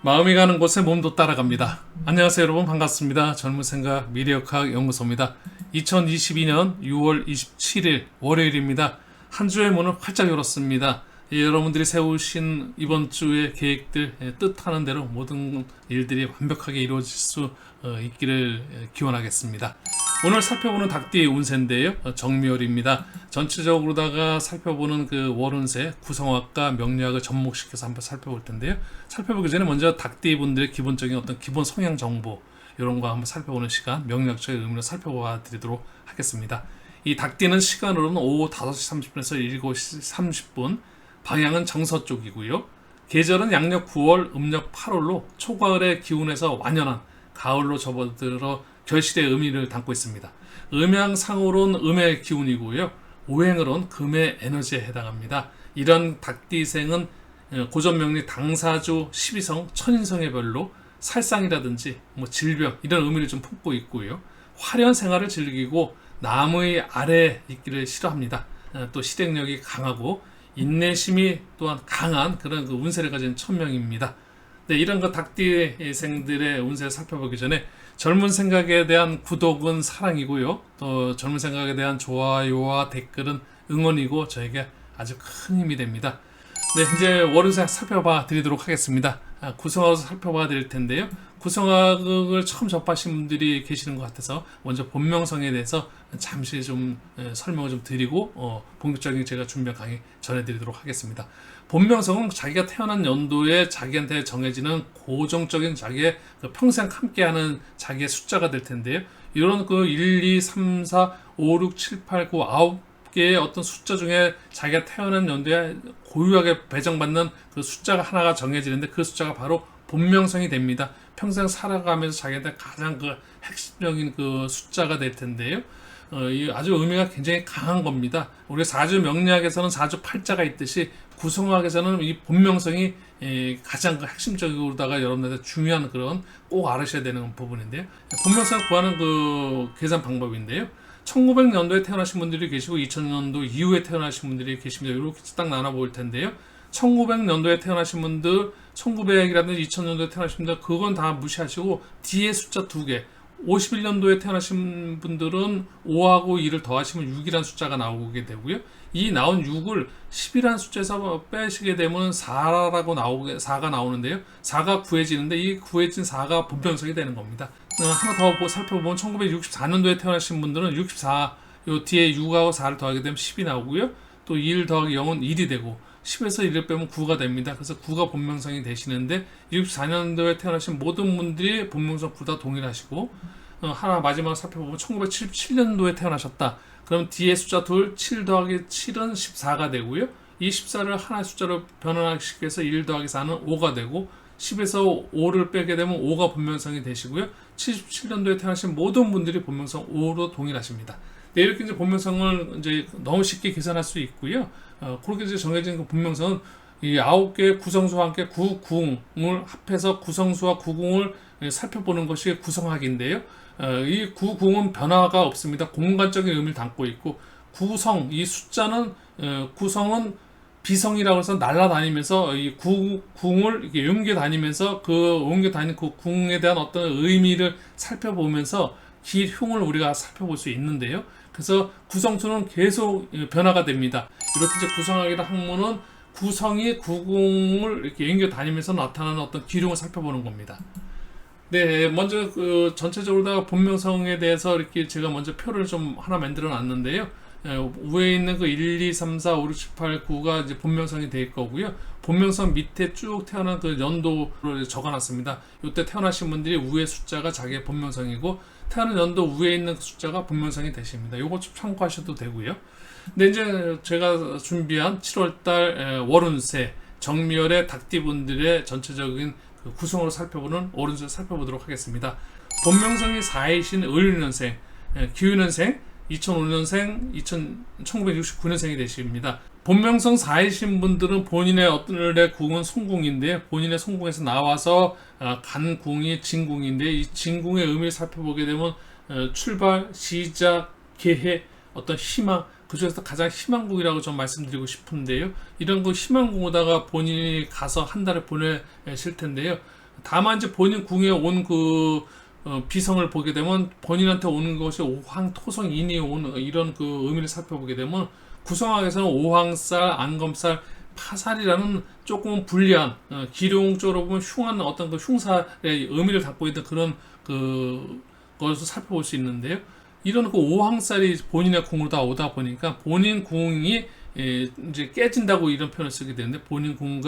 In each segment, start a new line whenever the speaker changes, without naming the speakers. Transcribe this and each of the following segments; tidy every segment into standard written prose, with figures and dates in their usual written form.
마음이 가는 곳에 몸도 따라갑니다. 안녕하세요 여러분, 반갑습니다. 젊은 생각 미래역학 연구소입니다. 2022년 6월 27일 월요일입니다. 한 주의 문을 활짝 열었습니다. 여러분들이 세우신 이번 주의 계획들, 뜻하는 대로 모든 일들이 완벽하게 이루어질 수 있기를 기원하겠습니다. 오늘 살펴보는 닭띠의 운세인데요, 정묘월입니다. 전체적으로다가 살펴보는 그 월운세 구성학과 명리학을 접목시켜서 한번 살펴볼 텐데요, 살펴보기 전에 먼저 닭띠 분들의 기본적인 어떤 기본 성향 정보 이런 거 한번 살펴보는 시간, 명리학적인 의미로 살펴봐 드리도록 하겠습니다. 이 닭띠는 시간으로는 오후 5시 30분에서 7시 30분, 방향은 정서쪽이고요. 계절은 양력 9월, 음력 8월로 초가을의 기운에서 완연한 가을로 접어들어 결실의 의미를 담고 있습니다. 음양상으로는 음의 기운이고요, 오행으로는 금의 에너지에 해당합니다. 이런 닭띠생은 고전명리 당사주 12성 천인성의 별로 살상이라든지 질병 이런 의미를 좀 품고 있고요, 화려한 생활을 즐기고 남의 아래에 있기를 싫어합니다. 또 실행력이 강하고 인내심이 또한 강한 그런 그 운세를 가진 천명입니다. 네, 이런 그 닭띠생들의 운세를 살펴보기 전에 젊은 생각에 대한 구독은 사랑이고요, 또 젊은 생각에 대한 좋아요와 댓글은 응원이고 저에게 아주 큰 힘이 됩니다. 네, 이제 월운세 살펴봐 드리도록 하겠습니다. 구성학을 살펴봐 드릴 텐데요, 구성학을 처음 접하신 분들이 계시는 것 같아서 먼저 본명성에 대해서 잠시 좀 설명을 좀 드리고 본격적인 제가 준비한 강의 전해드리도록 하겠습니다. 본명성은 자기가 태어난 연도에 자기한테 정해지는 고정적인 자기의 평생 함께하는 자기의 숫자가 될 텐데요, 이런 그 1, 2, 3, 4, 5, 6, 7, 8, 9, 9개의 어떤 숫자 중에 자기가 태어난 연도에 고유하게 배정받는 그 숫자가 하나가 정해지는데 그 숫자가 바로 본명성이 됩니다. 평생 살아가면서 자기한테 가장 그 핵심적인 그 숫자가 될 텐데요, 아주 의미가 굉장히 강한 겁니다. 우리 사주 명리학에서는 사주 팔자가 있듯이 구성학에서는 이 본명성이 가장 그 핵심적으로다가 여러분들한테 중요한 그런 꼭 알으셔야 되는 부분인데요, 본명성을 구하는 그 계산 방법인데요, 1900년도에 태어나신 분들이 계시고 2000년도 이후에 태어나신 분들이 계십니다. 이렇게 딱 나눠볼 텐데요, 1900년도에 태어나신 분들, 1900이라든지 2000년도에 태어나신 분들 그건 다 무시하시고 뒤에 숫자 2개, 51년도에 태어나신 분들은 5하고 2를 더하시면 6이라는 숫자가 나오게 되고요, 이 나온 6을 10이라는 숫자에서 빼시게 되면 4가 나오는데요, 4가 구해지는데 이 구해진 4가 본명성이 되는 겁니다. 하나 더 살펴보면 1964년도에 태어나신 분들은 64, 요 뒤에 6하고 4를 더하게 되면 10이 나오고요, 또 1 더하기 0은 1이 되고 10에서 1을 빼면 9가 됩니다. 그래서 9가 본명성이 되시는데 64년도에 태어나신 모든 분들이 본명성 9 다 동일하시고, 하나 마지막으로 살펴보면 1977년도에 태어나셨다. 그럼 뒤에 숫자 2, 7 더하기 7은 14가 되고요, 이 14를 하나의 숫자로 변환시켜서 1 더하기 4는 5가 되고 10에서 5를 빼게 되면 5가 본명성이 되시고요, 77년도에 태어나신 모든 분들이 본명성 5로 동일하십니다. 네, 이렇게 이제 본명성을 이제 너무 쉽게 계산할 수 있고요, 그렇게 이제 정해진 그 본명성은 이 9개의 구성수와 함께 구궁을 합해서 구성수와 구궁을 살펴보는 것이 구성학인데요, 이 구궁은 변화가 없습니다. 공간적인 의미를 담고 있고, 구성, 이 숫자는 구성은 비성이라고 해서 날아다니면서 이 궁을 이렇게 옮겨 다니면서 그 옮겨 다니는 그 궁에 대한 어떤 의미를 살펴보면서 기흉을 우리가 살펴볼 수 있는데요, 그래서 구성수는 계속 변화가 됩니다. 이렇게 이제 구성학이라는 학문은 구성이 구궁을 이렇게 옮겨 다니면서 나타나는 어떤 기흉을 살펴보는 겁니다. 네, 먼저 그 전체적으로 본명성에 대해서 이렇게 제가 먼저 표를 좀 하나 만들어 놨는데요, 위에 있는 그 1, 2, 3, 4, 5, 6, 7, 8, 9가 이제 본명성이 될 거고요, 본명성 밑에 쭉 태어난 그 연도를 적어놨습니다. 이때 태어나신 분들이 위에 숫자가 자기의 본명성이고 태어난 연도 위에 있는 그 숫자가 본명성이 되십니다. 요거 좀 참고하셔도 되고요. 근데 이제 제가 준비한 7월달 월운세 정미월의 닭띠분들의 전체적인 그 구성으로 살펴보는 월운세 살펴보도록 하겠습니다. 본명성이 4이신 을년생, 기후년생, 2005년생, 1969년생이 되십니다. 본명성 4이신 분들은 본인의 어떤 궁은 손궁인데, 본인의 손궁에서 나와서 간 궁이 진궁인데, 이 진궁의 의미를 살펴보게 되면 출발, 시작, 계획, 어떤 희망, 그 중에서 가장 희망궁이라고 좀 말씀드리고 싶은데요, 이런 그 희망궁에다가 본인이 가서 한 달을 보내실 텐데요, 다만 이제 본인 궁에 온 비성을 보게 되면 본인한테 오는 것이 오황토성인이 온 이런 그 의미를 살펴보게 되면 구성학에서는 오황쌀, 안검쌀, 파살이라는 조금 불리한 기룡적으로 보면 흉한 어떤 그 흉사의 의미를 갖고 있는 그런 것을 살펴볼 수 있는데요. 이런 그 오황쌀이 본인의 궁으로 다 오다 보니까 본인 궁이 이제 깨진다고 이런 표현을 쓰게 되는데 본인 궁이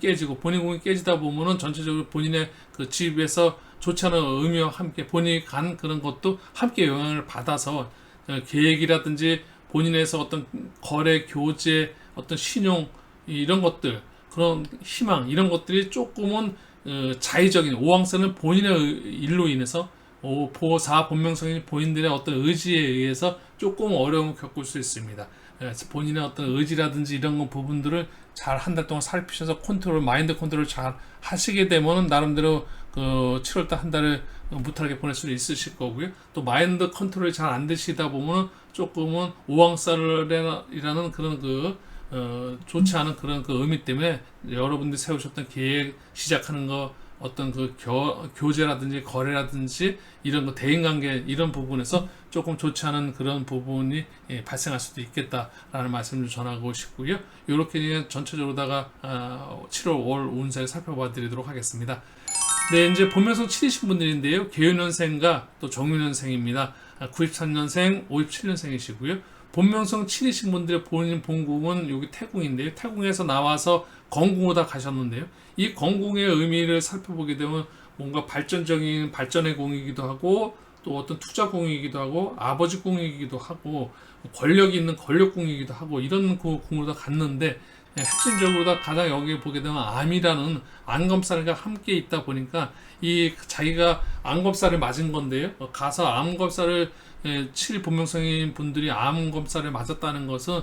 깨지고 본인 궁이 깨지다 보면은 전체적으로 본인의 그 집에서 좋지 않은 의미와 함께 본인이 간 그런 것도 함께 영향을 받아서 계획이라든지 본인에서 어떤 거래, 교제, 어떤 신용 이런 것들 그런 희망 이런 것들이 조금은 자의적인 오왕세는 본인의 일로 인해서 보사 본명성인 본인들의 어떤 의지에 의해서 조금 어려움을 겪을 수 있습니다. 본인의 어떤 의지라든지 이런 부분들을 잘 한 달 동안 살피셔서 마인드 컨트롤 잘 하시게 되면은 나름대로 그 7월달 한 달을 무탈하게 보낼 수 있으실 거고요. 또 마인드 컨트롤이 잘 안 되시다 보면은 조금은 오왕살이라는 그런 좋지 않은 그런 그 의미 때문에 여러분들이 세우셨던 계획 시작하는 거 어떤 그 교제라든지 거래라든지 이런 거 대인관계 이런 부분에서 조금 좋지 않은 그런 부분이 발생할 수도 있겠다라는 말씀을 전하고 싶고요. 이렇게 전체적으로다가 7월 월 운세를 살펴봐 드리도록 하겠습니다. 네, 이제 본명성 7이신 분들인데요. 계유년생과 또 정유년생입니다. 93년생, 57년생이시고요. 본명성 7이신 분들의 본인 본궁은 여기 태궁인데요. 태궁에서 나와서 건궁으로 다 가셨는데요. 이 건궁의 의미를 살펴보게 되면 뭔가 발전적인 발전의 궁이기도 하고 또 어떤 투자 궁이기도 하고 아버지 궁이기도 하고 권력이 있는 권력 궁이기도 하고 이런 궁으로 다 갔는데 핵심적으로 다 가장 여기 보게 되면 암이라는 안검살과 함께 있다 보니까 이 자기가 안검살을 맞은 건데요. 가서 암검살을 7 본명성인 분들이 암검살을 맞았다는 것은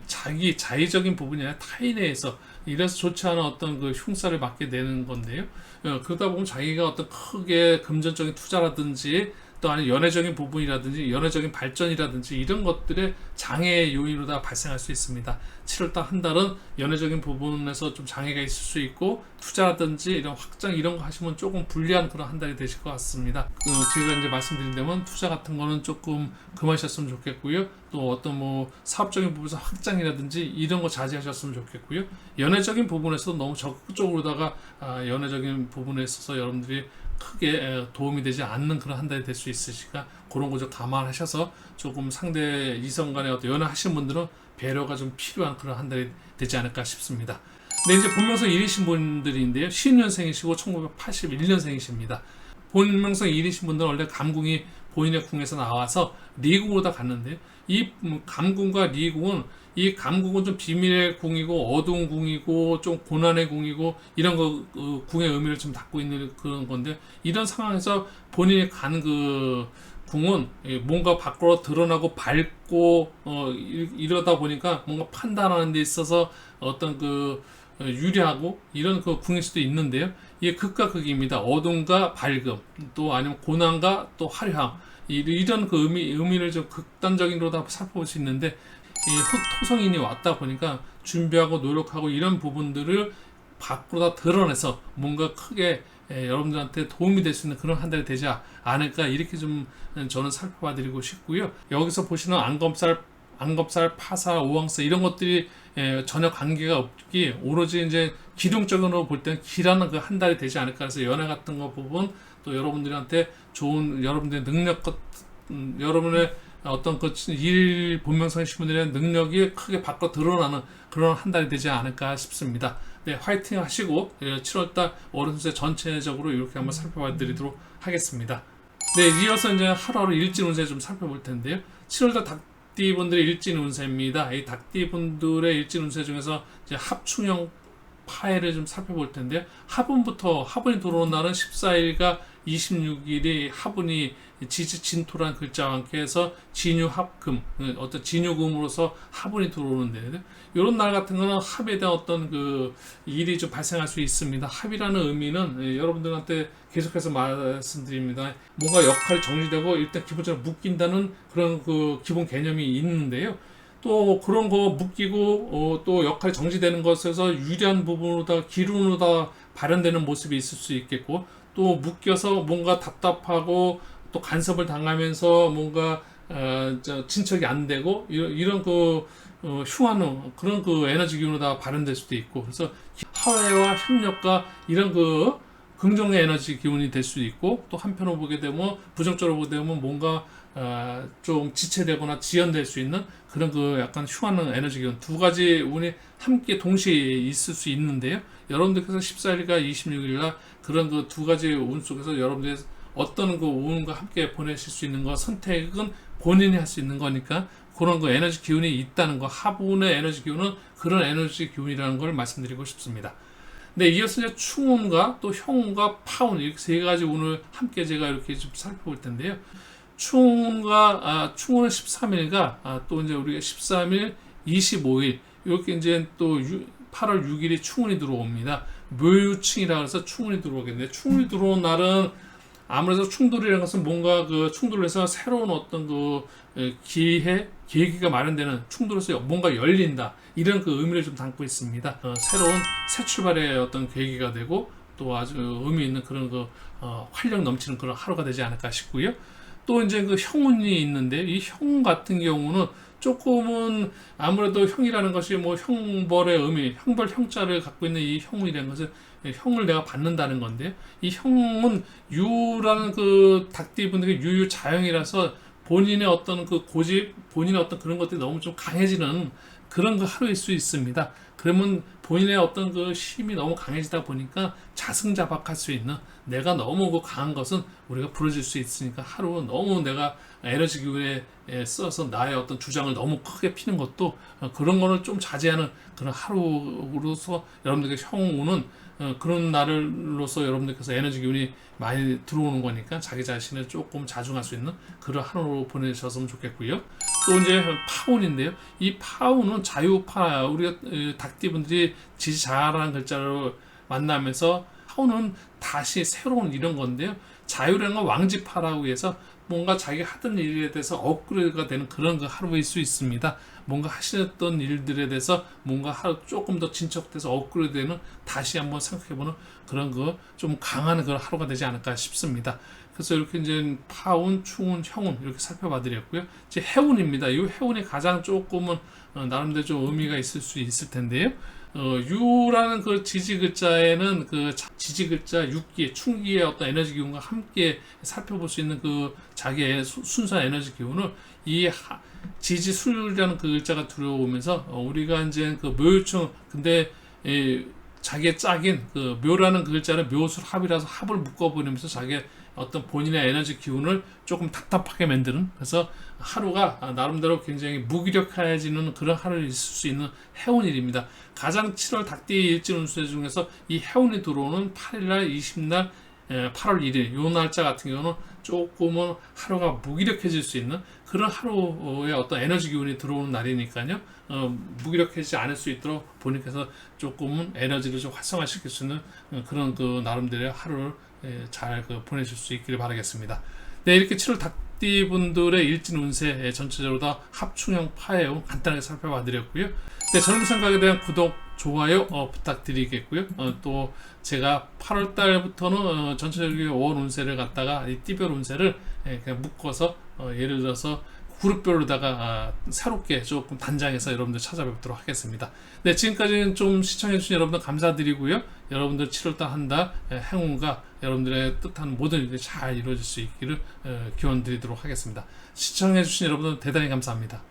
자기 자의적인 부분이 아니라 타인에 의해서 이래서 좋지 않은 어떤 그 흉사를 맞게 되는 건데요. 그러다 보면 자기가 어떤 크게 금전적인 투자라든지 또 아니면 연애적인 부분이라든지 연애적인 발전이라든지 이런 것들의 장애의 요인으로 다 발생할 수 있습니다. 7월달 한 달은 연애적인 부분에서 좀 장애가 있을 수 있고 투자라든지 이런 확장 이런 거 하시면 조금 불리한 그런 한 달이 되실 것 같습니다. 제가 이제 말씀드린다면 투자 같은 거는 조금 그만하셨으면 좋겠고요. 또 어떤 뭐 사업적인 부분에서 확장이라든지 이런 거 자제하셨으면 좋겠고요. 연애적인 부분에서 너무 적극적으로다가 연애적인 부분에 있어서 여러분들이 크게 도움이 되지 않는 그런 한 달이 될 수 있으시니까 그런 거 좀 감안하셔서 조금 상대 이성 간의 어떤 연애하시는 분들은 배려가 좀 필요한 그런 한 달이 되지 않을까 싶습니다. 네, 이제 본명성 1이신 분들인데요. 10년생이시고 1981년생이십니다. 본명성 1이신 분들은 원래 감궁이 본인의 궁에서 나와서 리궁으로 다 갔는데요. 이 감궁과 리궁은 이 감궁은 좀 비밀의 궁이고 어두운 궁이고 좀 고난의 궁이고 이런 거 궁의 의미를 좀 담고 있는 그런 건데 이런 상황에서 본인이 간 궁은 뭔가 밖으로 드러나고 밝고 이러다 보니까 뭔가 판단하는 데 있어서 어떤 유리하고 이런 궁일 수도 있는데요. 이게 극과 극입니다. 어둠과 밝음 또 아니면 고난과 또 화려함 이런 의미를 좀 극단적인으로 다 살펴볼 수 있는데 이 흑토성인이 왔다 보니까 준비하고 노력하고 이런 부분들을 밖으로 다 드러내서 뭔가 크게 여러분들한테 도움이 될 수 있는 그런 한 달이 되지 않을까 이렇게 좀 저는 살펴봐 드리고 싶고요. 여기서 보시는 안검살, 파사, 오왕살 이런 것들이 전혀 관계가 없기 오로지 이제 기둥적으로 볼 때는 길하는 그 한 달이 되지 않을까 해서 연애 같은 거 부분 또 여러분들한테 좋은 여러분들의 능력 여러분의 어떤 일 본명성이신 분들의 능력이 크게 밖으로 드러나는 그런 한 달이 되지 않을까 싶습니다. 네, 화이팅 하시고 7월달 월운세 전체적으로 이렇게 한번 살펴봐 드리도록 하겠습니다. 네, 이어서 이제 하루하루 일진 운세 좀 살펴볼 텐데요. 7월달 닭띠분들의 일진 운세입니다. 이 닭띠분들의 일진 운세 중에서 이제 합충형 파해를 좀 살펴볼 텐데요. 화분이 들어오는 날은 14일과 26일이 화분이 지지진토란 글자와 함께 해서 진유합금, 어떤 진유금으로서 화분이 들어오는데, 이런 날 같은 거는 합에 대한 어떤 일이 좀 발생할 수 있습니다. 합이라는 의미는 여러분들한테 계속해서 말씀드립니다. 뭔가 역할이 정리되고 일단 기본적으로 묶인다는 그런 기본 개념이 있는데요. 또 그런 거 묶이고 또 역할이 정지되는 것에서 유리한 부분으로다 기운으로다 발현되는 모습이 있을 수 있겠고, 또 묶여서 뭔가 답답하고 또 간섭을 당하면서 뭔가 진척이 안 되고 이런 흉하는 그런 에너지 기운으로다 발현될 수도 있고, 그래서 화해와 협력과 이런 긍정의 에너지 기운이 될 수도 있고, 또 한편으로 보게 되면 부정적으로 보게 되면 뭔가 좀 지체되거나 지연될 수 있는 그런 약간 흉하는 에너지 기운, 두 가지 운이 함께 동시에 있을 수 있는데요. 여러분들께서 14일과 26일날 그런 두 가지 운 속에서 여러분들이 어떤 운과 함께 보내실 수 있는 선택은 본인이 할 수 있는 거니까, 그런 에너지 기운이 있다는 거, 하분의 에너지 기운은 그런 에너지 기운이라는 걸 말씀드리고 싶습니다. 네, 이어서 이제 충운과 또 형운과 파운, 이렇게 세 가지 운을 함께 제가 이렇게 좀 살펴볼 텐데요. 충운은 13일과 또 이제 우리가 13일, 25일 이렇게 이제 또 8월 6일이 충운이 들어옵니다. 묘유충이라 해서 충운이 들어오겠네요. 충운이 들어온 날은 아무래도 충돌이라는 것은 뭔가 충돌을 해서 새로운 어떤 계기가 마련되는, 충돌에서 뭔가 열린다, 이런 의미를 좀 담고 있습니다. 새로운 새 출발의 어떤 계기가 되고, 또 아주 의미 있는 그런 활력 넘치는 그런 하루가 되지 않을까 싶고요. 또 이제 형운이 있는데, 이 형운 같은 경우는 조금은 아무래도 형이라는 것이 형벌의 의미, 형벌 형자를 갖고 있는 이 형운이라는 것은 형을 내가 받는다는 건데요. 이 형은 유라는 닭띠분들이 유유자형이라서 본인의 어떤 고집, 본인의 어떤 그런 것들이 너무 좀 강해지는 그런 하루일 수 있습니다. 그러면 본인의 어떤 힘이 너무 강해지다 보니까 자승자박할 수 있는, 내가 너무 강한 것은 우리가 부러질 수 있으니까 하루 너무 내가 에너지 기운에 써서 나의 어떤 주장을 너무 크게 피는 것도 그런 거는 좀 자제하는 그런 하루로서 여러분들께 형우는 그런 날로서 여러분들께서 에너지 기운이 많이 들어오는 거니까 자기 자신을 조금 자중할 수 있는 그런 하루로 보내셨으면 좋겠고요. 또 이제 파운인데요. 이 파운은 자유파, 우리가 닭띠분들이 지지자라는 글자를 만나면서, 파운은 다시 새로운 이런 건데요. 자유라는 건 왕지파라고 해서 뭔가 자기가 하던 일에 대해서 업그레이드가 되는 그런 하루일 수 있습니다. 뭔가 하셨던 일들에 대해서 뭔가 조금 더 진척돼서 업그레이드되는, 다시 한번 생각해보는 그런 좀 강한 그런 하루가 되지 않을까 싶습니다. 그래서 이렇게 이제 파운, 충운, 형운 이렇게 살펴봐드렸고요. 이제 해운입니다. 이 해운이 가장 조금은 나름대로 좀 의미가 있을 수 있을 텐데요. 유라는 지지 글자에는 지지 글자 6기, 충기의 어떤 에너지 기운과 함께 살펴볼 수 있는 자기의 순수한 에너지 기운을 이 지지술이라는 글자가 들어오면서 우리가 이제 묘유충, 근데 자기의 짝인 묘라는 글자는 묘술 합이라서 합을 묶어버리면서 자기의 어떤 본인의 에너지 기운을 조금 답답하게 만드는, 그래서 하루가 나름대로 굉장히 무기력해지는 그런 하루를 있을 수 있는 해운일입니다. 가장 7월 닭띠 일진 운세 중에서 이 해운이 들어오는 8일날, 20날, 8월 1일 요 날짜 같은 경우는 조금은 하루가 무기력해질 수 있는 그런 하루의 어떤 에너지 기운이 들어오는 날이니까요. 무기력해지지 않을 수 있도록 본인께서 조금은 에너지를 좀 활성화시킬 수 있는 그런 나름대로의 하루를 잘 보내실 수 있기를 바라겠습니다. 네, 이렇게 7월 닭띠 분들의 일진 운세 전체적으로 다 합충형 파해운 간단하게 살펴봐 드렸고요. 네, 젊은 생각에 대한 구독, 좋아요 부탁드리겠고요. 또 제가 8월 달부터는 전체적인 5월 운세를 갖다가 이 띠별 운세를 그냥 묶어서 예를 들어서 그룹별로다가 새롭게 조금 단장해서 여러분들 찾아뵙도록 하겠습니다. 네, 지금까지는 좀 시청해주신 여러분들 감사드리고요. 여러분들 7월달 한 달 행운과 여러분들의 뜻하는 모든 일이 잘 이루어질 수 있기를 기원 드리도록 하겠습니다. 시청해주신 여러분들 대단히 감사합니다.